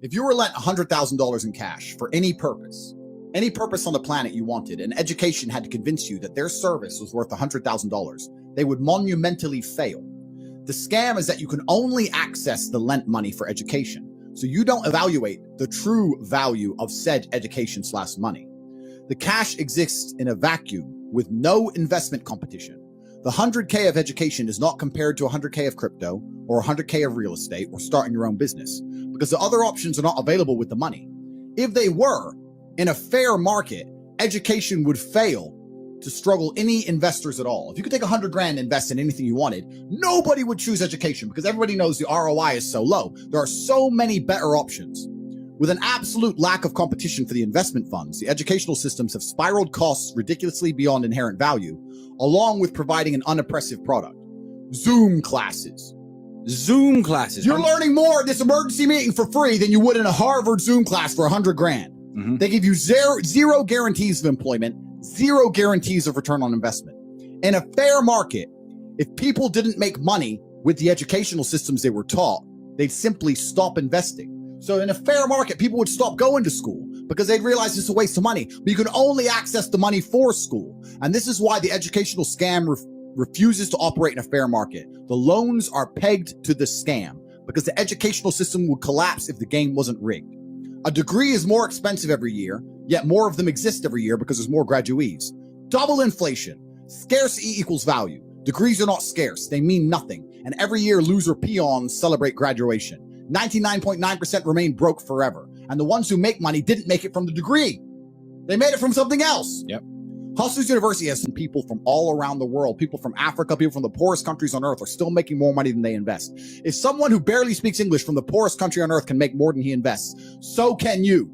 If you were lent $100,000 in cash for any purpose on the planet you wanted, and education had to convince you that their service was worth $100,000, they would monumentally fail. The scam is that you can only access the lent money for education, so you don't evaluate the true value of said education/money. The cash exists in a vacuum with no investment competition. The 100K of education is not compared to 100K of crypto or 100K of real estate or starting your own business, because the other options are not available with the money. If they were, in a fair market, education would fail to struggle any investors at all. If you could take 100 grand and invest in anything you wanted, nobody would choose education because everybody knows the ROI is so low. There are so many better options. With an absolute lack of competition for the investment funds, the educational systems have spiraled costs ridiculously beyond inherent value, along with providing an unimpressive product. Zoom classes. Zoom classes. You're learning more at this emergency meeting for free than you would in a Harvard Zoom class for 100 grand. Mm-hmm. They give you zero guarantees of employment, zero guarantees of return on investment. In a fair market, if people didn't make money with the educational systems they were taught, they'd simply stop investing. So in a fair market, people would stop going to school because they'd realize it's a waste of money, but you can only access the money for school. And this is why the educational scam refuses to operate in a fair market. The loans are pegged to the scam because the educational system would collapse if the game wasn't rigged. A degree is more expensive every year, yet more of them exist every year because there's more graduees. Double inflation. Scarcity equals value. Degrees are not scarce. They mean nothing. And every year, loser peons celebrate graduation. 99.9% remain broke forever. And the ones who make money didn't make it from the degree. They made it from something else. Yep. Hustlers University has some people from all around the world. People from Africa, people from the poorest countries on earth are still making more money than they invest. If someone who barely speaks English from the poorest country on earth can make more than he invests, so can you.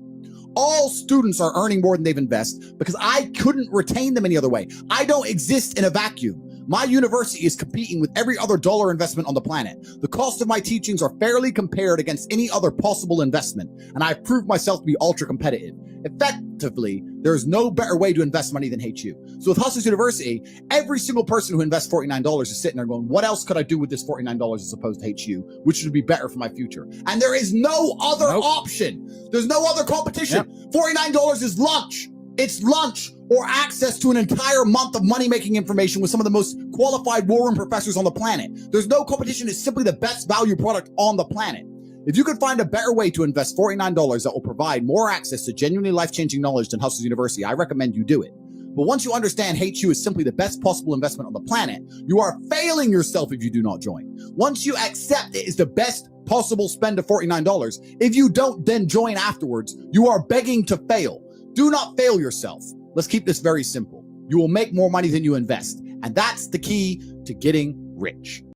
All students are earning more than they've invested because I couldn't retain them any other way. I don't exist in a vacuum. My university is competing with every other dollar investment on the planet. The cost of my teachings are fairly compared against any other possible investment, and I've proved myself to be ultra competitive. Effectively, there is no better way to invest money than HU. So with Hustlers University, every single person who invests $49 is sitting there going, what else could I do with this $49 as opposed to HU, which would be better for my future? And there is no other option. There's no other competition. Yep. $49 is lunch. It's lunch or access to an entire month of money-making information with some of the most qualified war room professors on the planet. There's no competition. It's simply the best value product on the planet. If you could find a better way to invest $49 that will provide more access to genuinely life-changing knowledge than Hustlers University, I recommend you do it. But once you understand HU is simply the best possible investment on the planet, you are failing yourself if you do not join. Once you accept it is the best possible spend of $49, if you don't then join afterwards, you are begging to fail. Do not fail yourself. Let's keep this very simple. You will make more money than you invest. And that's the key to getting rich.